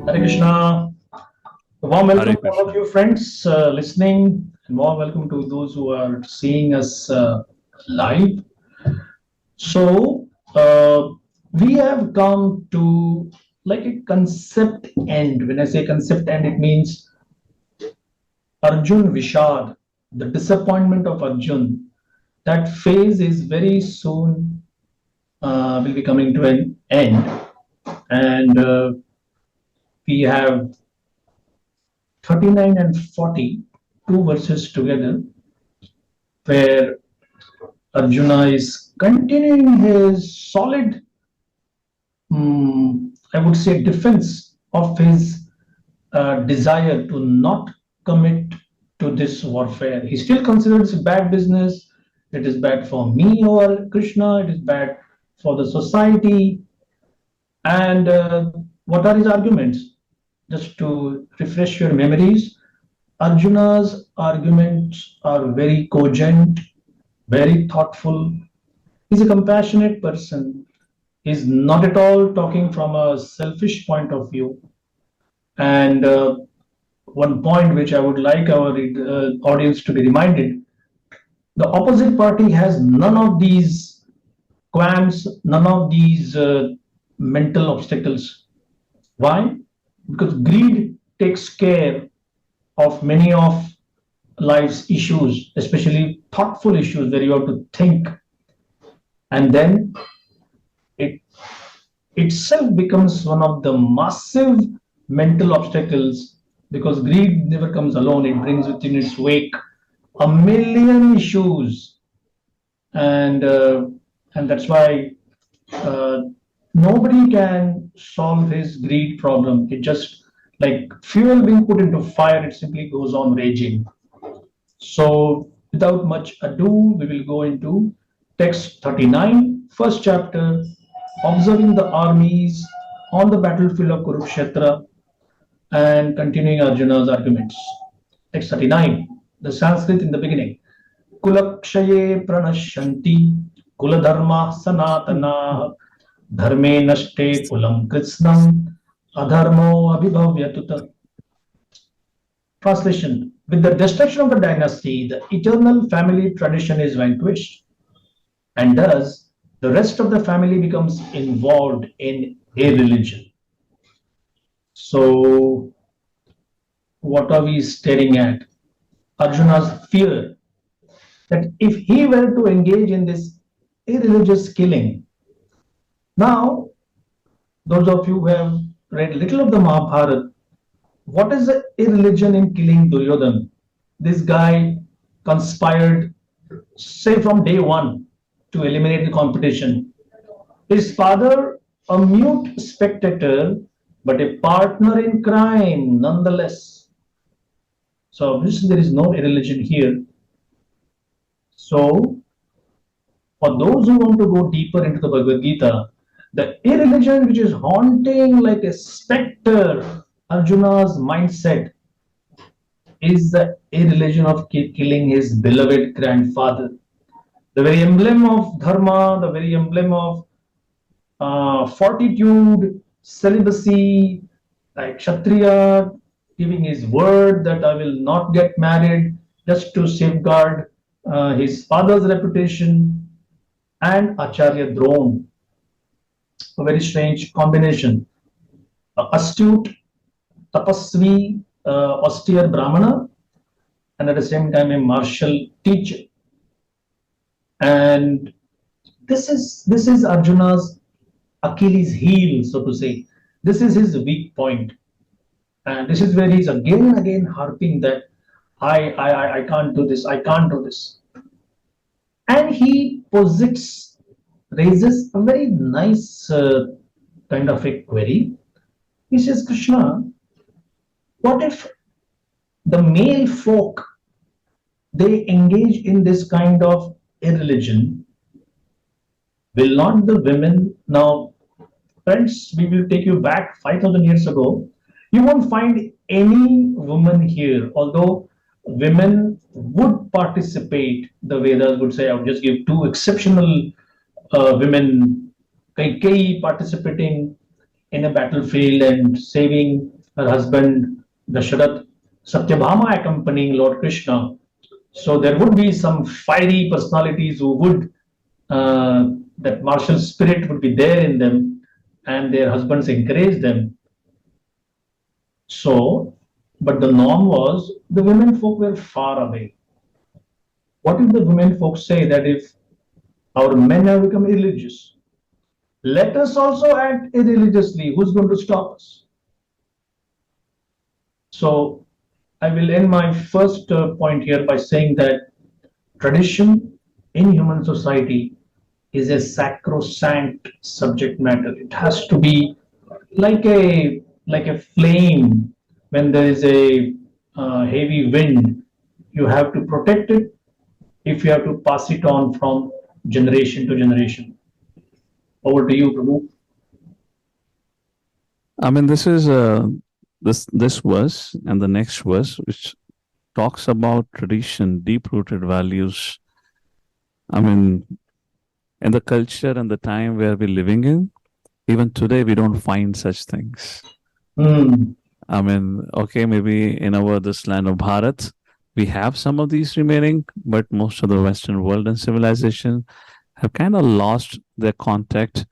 Hare Krishna. Warm welcome Hare to all of Krishna. you friends listening, and warm welcome to those who are seeing us live. So, we have come to like a concept end. When I say concept end, it means Arjun Vishad, the disappointment of Arjun. That phase is very soon will be coming to an end, and we have 39 and 40, two verses together, where Arjuna is continuing his solid, I would say, defense of his desire to not commit to this warfare. He still considers it bad business. It is bad for me or Krishna. It is bad for the society. And what are his arguments? Just to refresh your memories, Arjuna's arguments are very cogent, very thoughtful. He's a compassionate person. He's not at all talking from a selfish point of view. And one point which I would like our audience to be reminded, the opposite party has none of these qualms, none of these mental obstacles. Why? Because greed takes care of many of life's issues, especially thoughtful issues where you have to think, and then it itself becomes one of the massive mental obstacles, because greed never comes alone. It brings within its wake a million issues, and that's why uh, nobody can solve his greed problem. It just like fuel being put into fire, it simply goes on raging. So, without much ado, we will go into text 39, first chapter, observing the armies on the battlefield of Kurukshetra and continuing Arjuna's arguments. Text 39, the Sanskrit in the beginning. Kulakshaye pranashanti kuladharma sanatana dharme nashte kulam kritsnam adharmo abhibhavyatuta. Translation: with the destruction of the dynasty, the eternal family tradition is vanquished, and thus the rest of the family becomes involved in a religion. So, what are we staring at? Arjuna's fear that if he were to engage in this irreligious killing, now, those of you who have read little of the Mahabharata, what is the irreligion in killing Duryodhan? This guy conspired, say from day one, to eliminate the competition. His father, a mute spectator, but a partner in crime nonetheless. So obviously there is no irreligion here. So for those who want to go deeper into the Bhagavad Gita, the irreligion which is haunting like a specter Arjuna's mindset is the irreligion of killing his beloved grandfather. The very emblem of dharma, the very emblem of fortitude, celibacy, like Kshatriya giving his word that I will not get married just to safeguard his father's reputation, and Acharya Drone, a very strange combination. Astute, tapasvi, austere Brahmana, and at the same time a martial teacher. And this is Arjuna's Achilles heel, so to say. This is his weak point, and this is where he's again and again harping that I can't do this, I can't do this, and he raises a very nice kind of a query. He says, Krishna, what if the male folk they engage in this kind of irreligion? Will not the women now, friends, we will take you back 5,000 years ago. You won't find any woman here, although women would participate. The Vedas would say, I would just give two exceptional women, Kaikei participating, in a battlefield and saving her husband Dasharath, Satyabhama accompanying Lord Krishna. So there would be some fiery personalities who would, that martial spirit would be there in them, and their husbands encourage them. So, but the norm was the women folk were far away. What if the women folk say that if our men have become religious, let us also act irreligiously? Who's going to stop us? So, I will end my first point here by saying that tradition in human society is a sacrosanct subject matter. It has to be like a flame when there is a heavy wind. You have to protect it if you have to pass it on from generation to generation. Over to you, Prabhu. I mean, this verse and the next verse, which talks about tradition, deep-rooted values. I mean, in the culture and the time where we're living in, even today we don't find such things. Hmm. I mean, okay, maybe in our this land of Bharat, we have some of these remaining, but most of the Western world and civilization have kind of lost their contact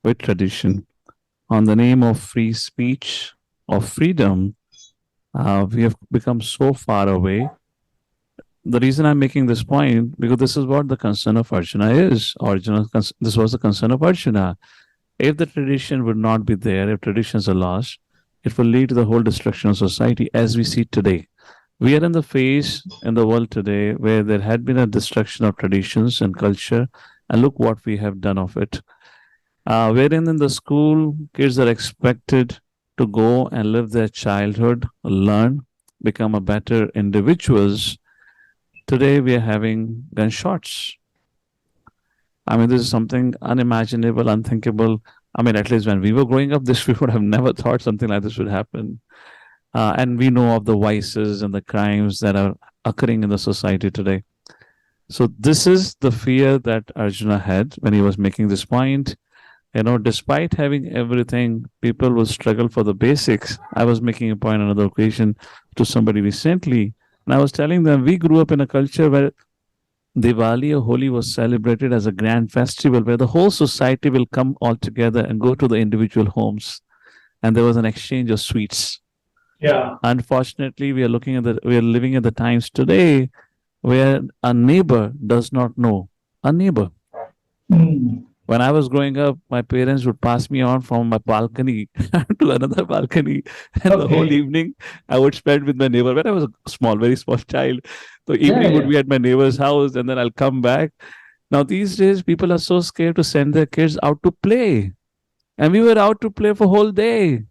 with tradition. On the name of free speech or freedom, we have become so far away. The reason I'm making this point because this is what the concern of Arjuna is. This was the concern of Arjuna. If the tradition would not be there, if traditions are lost, it will lead to the whole destruction of society as we see today. We are in the phase in the world today where there had been a destruction of traditions and culture, and look what we have done of it. Wherein in the school, kids are expected to go and live their childhood, learn, become a better individuals. Today we are having gunshots. I mean, this is something unimaginable, unthinkable. I mean, at least when we were growing up, this we would have never thought something like this would happen. And we know of the vices and the crimes that are occurring in the society today. So this is the fear that Arjuna had when he was making this point. You know, despite having everything, people will struggle for the basics. I was making a point on another occasion to somebody recently, and I was telling them we grew up in a culture where Diwali or Holi was celebrated as a grand festival where the whole society will come all together and go to the individual homes, and there was an exchange of sweets. Yeah. Unfortunately, we are living at the times today where a neighbor does not know a neighbor. Hmm. When I was growing up, my parents would pass me on from my balcony to another balcony, and the whole Okay. evening I would spend with my neighbor. When I was a small, very small child, the Yeah, evening would yeah. be at my neighbor's house, and then I'll come back. Now these days, people are so scared to send their kids out to play, and we were out to play for whole day.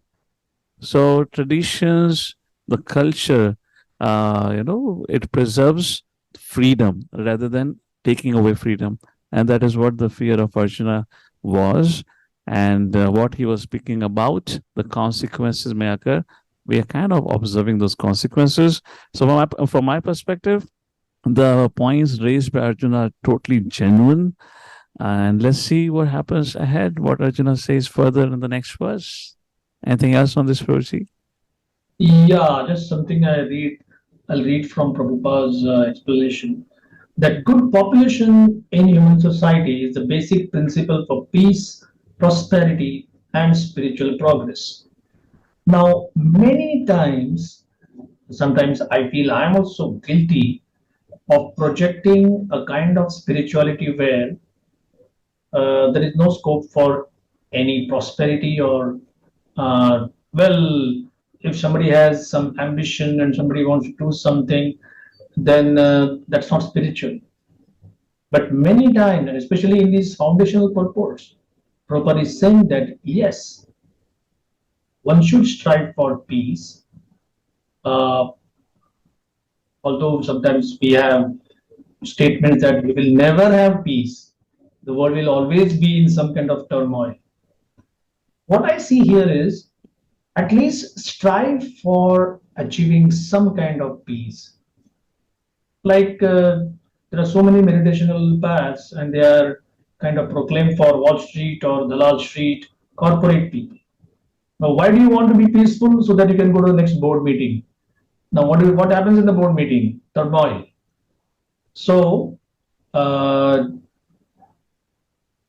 So traditions, the culture, it preserves freedom rather than taking away freedom, and that is what the fear of Arjuna was, and what he was speaking about. The consequences may occur. We are kind of observing those consequences. So, from my perspective, the points raised by Arjuna are totally genuine. And let's see what happens ahead, what Arjuna says further in the next verse. Anything else on this, Rosie? Yeah, just something I'll read from Prabhupada's explanation. That good population in human society is the basic principle for peace, prosperity, and spiritual progress. Now, many times, sometimes I feel I'm also guilty of projecting a kind of spirituality where there is no scope for any prosperity or well, if somebody has some ambition and somebody wants to do something, then that's not spiritual. But many times, and especially in these foundational purports, Prabhupada is saying that yes, one should strive for peace, uh, although sometimes we have statements that we will never have peace. The world will always be in some kind of turmoil. What I see here is at least strive for achieving some kind of peace. Like there are so many meditational paths, and they are kind of proclaimed for Wall Street or Dalal Street corporate people. Now, why do you want to be peaceful? So that you can go to the next board meeting. Now, what happens in the board meeting? Turmoil. So, uh,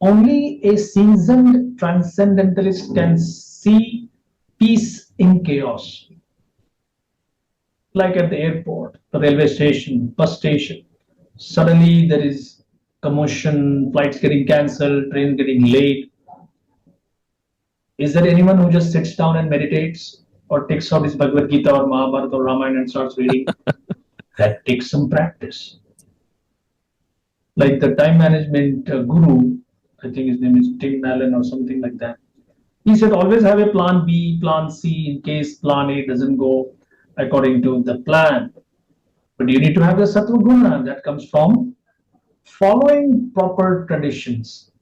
only a seasoned transcendentalist can see peace in chaos, like at the airport, the railway station, bus station. Suddenly there is commotion, flights getting cancelled, trains getting late. Is there anyone who just sits down and meditates or takes out his Bhagavad Gita or Mahabharata or Ramayana and starts reading? That takes some practice. Like the time management guru, I think his name is Tim Allen or something like that. He said always have a plan B, plan C in case plan A doesn't go according to the plan. But you need to have the sattva guna that comes from following proper traditions.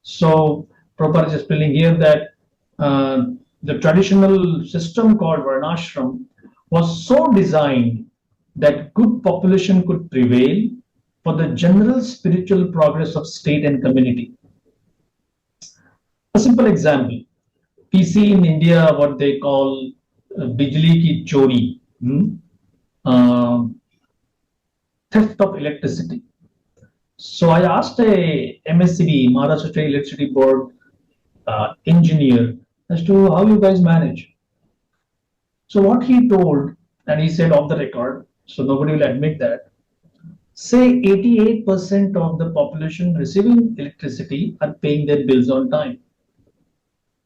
So Prabhupada is explaining here that uh, the traditional system called Varnashram was so designed that good population could prevail for the general spiritual progress of state and community. A simple example, we see in India what they call bijli ki chori, uh, theft of electricity. So I asked a MSCB, Maharashtra State Electricity Board engineer as to how you guys manage. So what he told, and he said off the record, so nobody will admit that, say 88% of the population receiving electricity are paying their bills on time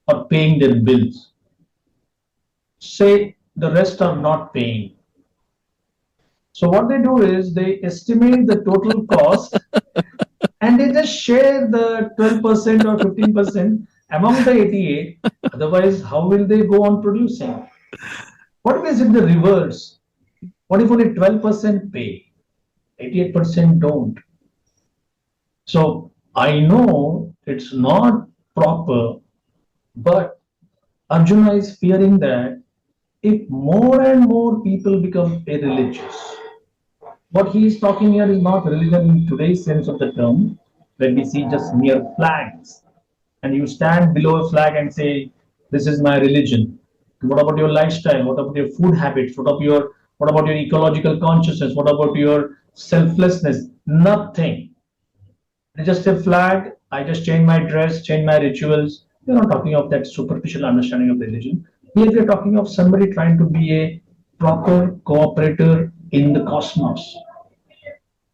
or paying their bills. Say the rest are not paying. So what they do is they estimate the total cost and they just share the 12% or 15% among the 88. Otherwise, how will they go on producing? What if it's in the reverse? What if only 12% pay, 88% don't? So I know it's not proper, but Arjuna is fearing that if more and more people become irreligious, what he is talking here is not religion in today's sense of the term, when we see just mere flags, and you stand below a flag and say, "This is my religion." What about your lifestyle? What about your food habits? What about your ecological consciousness? What about your selflessness? Nothing. It's just a flag. I just change my dress, change my rituals. We're not talking of that superficial understanding of religion. Here we're talking of somebody trying to be a proper cooperator in the cosmos,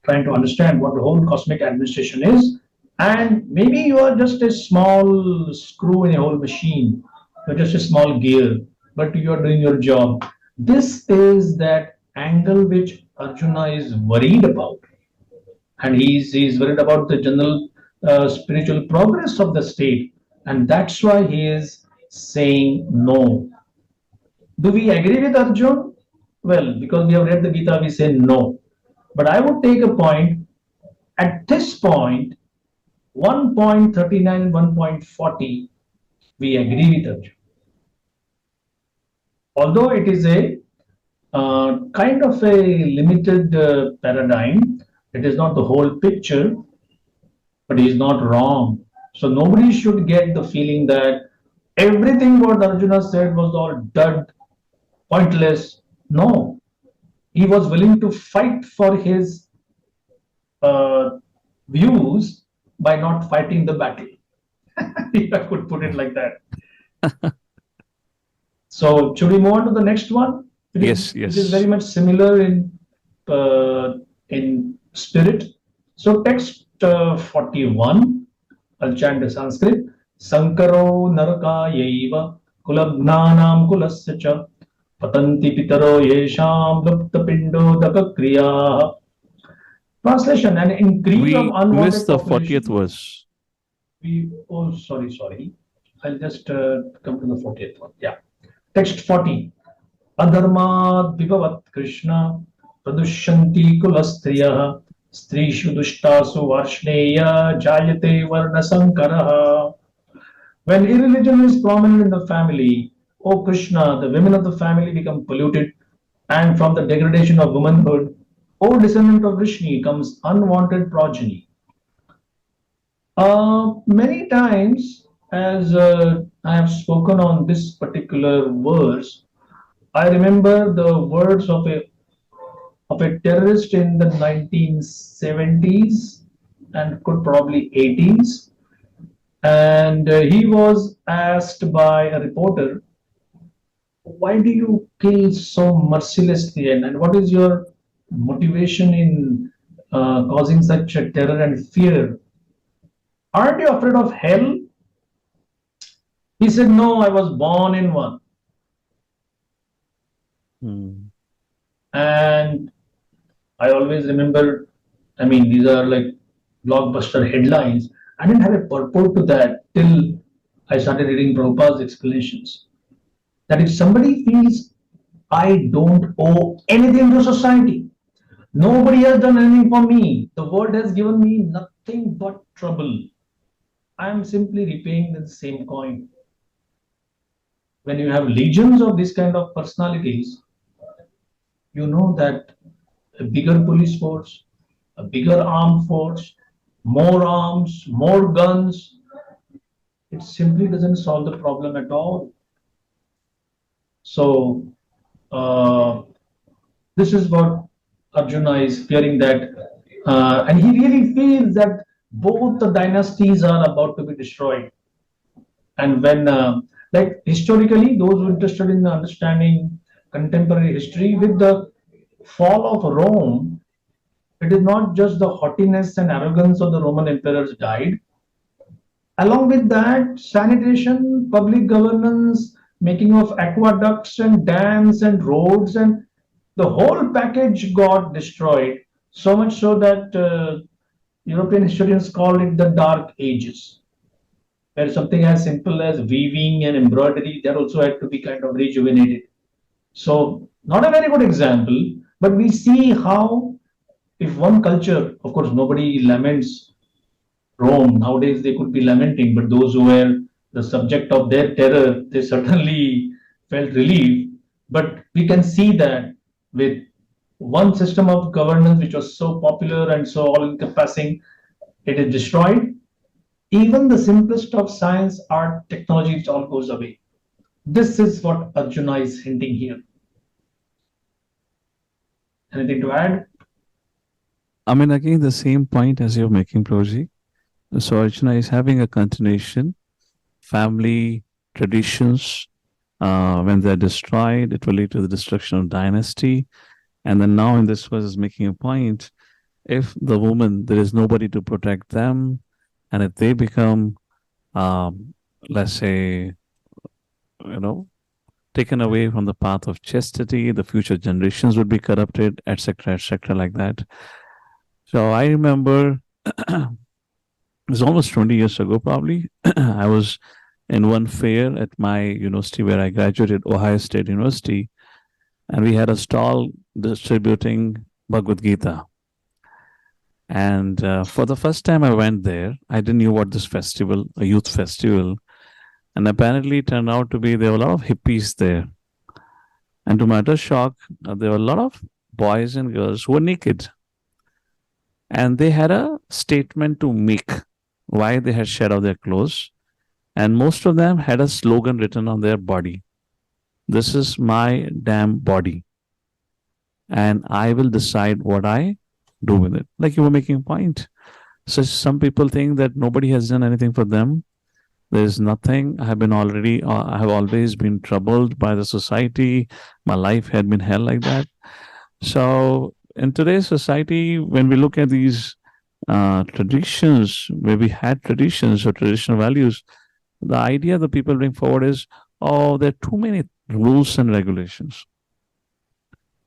trying to understand what the whole cosmic administration is. And maybe you are just a small screw in a whole machine, you're just a small gear, but you are doing your job. This is that angle which Arjuna is worried about. And he's worried about the general spiritual progress of the state. And that's why he is saying no. Do we agree with Arjun? Well, because we have read the Gita, we say no. But I would take a point at this point, 1.39 and 1.40, we agree with Arjun. Although it is a kind of a limited paradigm, it is not the whole picture, but he is not wrong. So nobody should get the feeling that everything what Arjuna said was all dud, pointless. No, he was willing to fight for his uh, views by not fighting the battle. If I could put it like that. So should we move on to the next one? Yes, It is very yes. much similar in spirit. So text 41, I'll chant the Sanskrit. Sankaro narakayaiva kulagnanam kulasya cha patanti pitaro yesham lupta pindo dakakriya. Translation: an increase of We unwanted missed the 40th population. verse. Sorry. I'll just come to the 40th one. Yeah. Text 40. Adharmad vivavat Krishna pradushyanti kulastriyah strishu dushtasu varshneya jayate varna sankaraha. When irreligion is prominent in the family, O Krishna, the women of the family become polluted, and from the degradation of womanhood, O descendant of Vrishni, comes unwanted progeny. Many times, as I have spoken on this particular verse, I remember the words of a terrorist in the 1970s and could probably 80s. And he was asked by a reporter, why do you kill so mercilessly, and what is your motivation in causing such a terror and fear? Aren't you afraid of hell? He said, no, I was born in one. Hmm. And I always remember, I mean, these are like blockbuster headlines. I didn't have a purport to that till I started reading Prabhupada's explanations. That if somebody feels I don't owe anything to society, nobody has done anything for me, the world has given me nothing but trouble, I am simply repaying the same coin. When you have legions of this kind of personalities, you know that a bigger police force, a bigger armed force, more arms, more guns, it simply doesn't solve the problem at all. So, uh, this is what Arjuna is fearing that, and he really feels that both the dynasties are about to be destroyed. And when, like historically, those who are interested in understanding contemporary history, with the fall of Rome, it is not just the haughtiness and arrogance of the Roman emperors died. Along with that, sanitation, public governance, making of aqueducts and dams and roads, and the whole package got destroyed. So much so that European historians call it the Dark Ages, where something as simple as weaving and embroidery that also had to be kind of rejuvenated. So, not a very good example, but we see how if one culture, of course, nobody laments Rome. Nowadays, they could be lamenting, but those who were the subject of their terror, they certainly felt relief. But we can see that with one system of governance which was so popular and so all encompassing, it is destroyed. Even the simplest of science, art, technology, it all goes away. This is what Arjuna is hinting here. Anything to add? I mean, again, the same point as you're making, Proji. So Archana is having a continuation. Family traditions, when they're destroyed, it will lead to the destruction of dynasty. And then now in this verse is making a point. If the woman, there is nobody to protect them, and if they become, um, let's say, you know, taken away from the path of chastity, the future generations would be corrupted, etc., like that. So I remember it was almost 20 years ago, probably. I was in one fair at my university where I graduated, Ohio State University, and we had a stall distributing Bhagavad Gita. And for the first time I went there, I didn't know what this festival, a youth festival, and apparently it turned out to be there were a lot of hippies there. And to my utter shock, there were a lot of boys and girls who were naked, and they had a statement to make why they had shed off their clothes, and most of them had a slogan written on their body: "This is my damn body, and I will decide what I do with it." Like you were making a point. So some people think that nobody has done anything for them. There is nothing. I have always been troubled by the society. My life had been hell like that. So in today's society, when we look at these traditions, where we had traditions or traditional values, the idea that people bring forward is, oh, there are too many rules and regulations.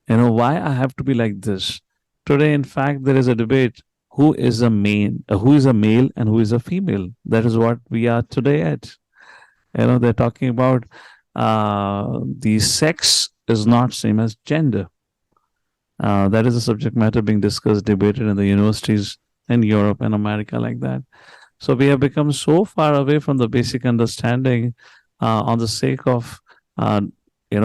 Why I have to be like this? Today, in fact, there is a debate: who is a male and who is a female. That is what we are today at. They're talking about the sex is not same as gender. That is a subject matter being discussed, debated in the universities in Europe and America, like that. So we have become so far away from the basic understanding, on the sake of uh,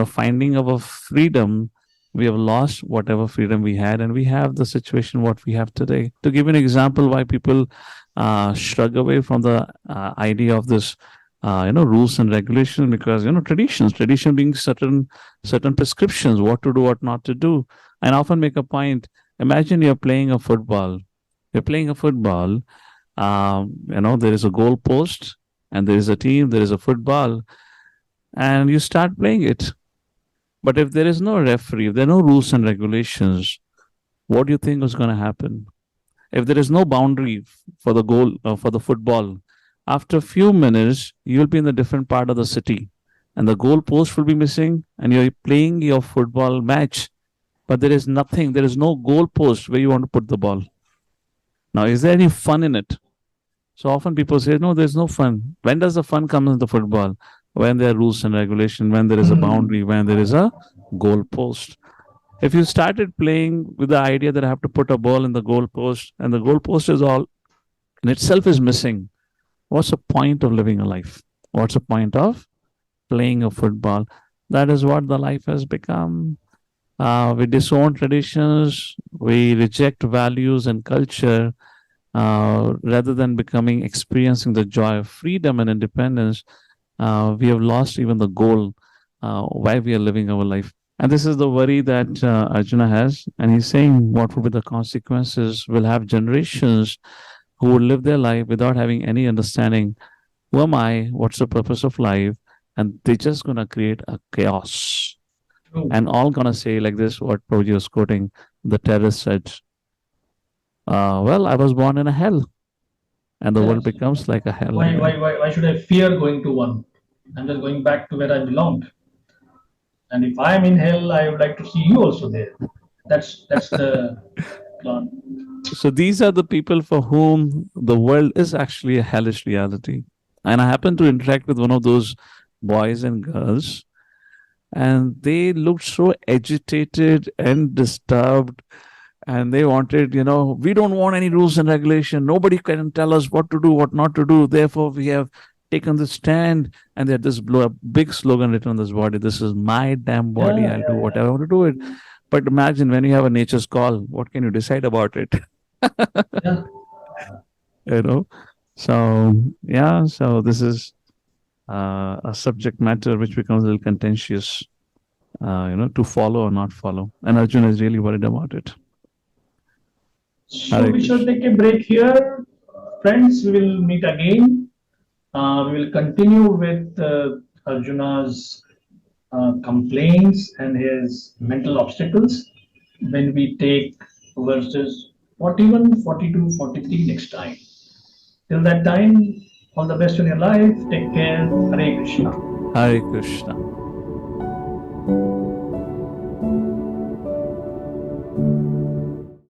finding our freedom. We have lost whatever freedom we had, and we have the situation what we have today. To give you an example, why people shrug away from the idea of this rules and regulations, because tradition being certain prescriptions, what to do, what not to do. And I often make a point. Imagine you're playing a football. You're playing a football. There is a goal post, and there is a team. There is a football, and you start playing it. But if there is no referee, if there are no rules and regulations, what do you think is going to happen? If there is no boundary for the goal, for the football, after a few minutes, you'll be in a different part of the city, and the goal post will be missing, and you're playing your football match, but there is nothing, there is no goal post where you want to put the ball. Now, is there any fun in it? So often people say, no, there's no fun. When does the fun come in the football? When there are rules and regulation, when there is a boundary, when there is a goal post. If you started playing with the idea that I have to put a ball in the goal post, and the goal post is all in itself is missing, what's the point of living a life? What's the point of playing a football? That is what the life has become. We disown traditions, we reject values and culture, rather than becoming experiencing the joy of freedom and independence. We have lost even the goal, why we are living our life. And this is the worry that Arjuna has. And he's saying, what will be the consequences? We'll have generations who will live their life without having any understanding. Who am I? What's the purpose of life? And they're just going to create a chaos. True. And all going to say like this, what Prabhuji was quoting, the terrorist said, well, I was born in a hell. And the world Yes. becomes like a hell Why, again. why, why, why should I fear going to one? I'm just going back to where I belonged. And if I'm in hell, I would like to see you also there. That's the plan. So these are the people for whom the world is actually a hellish reality. And I happened to interact with one of those boys and girls, and they looked so agitated and disturbed. And they wanted, we don't want any rules and regulation. Nobody can tell us what to do, what not to do. Therefore, we have taken this stand. And they had this big slogan written on this body: this is my damn body. Yeah, I'll do yeah, whatever I want to do it. But imagine when you have a nature's call, what can you decide about it? yeah. you know so yeah, so this is a subject matter which becomes a little contentious, to follow or not follow, and Arjun is really worried about it. So Hare we shall Krishna. take a break here, friends. We will meet again. We will continue with Arjuna's complaints and his mental obstacles when we take verses 41, 42, 43 next time. Till that time, all the best in your life. Take care. Hare Krishna. Hare Krishna.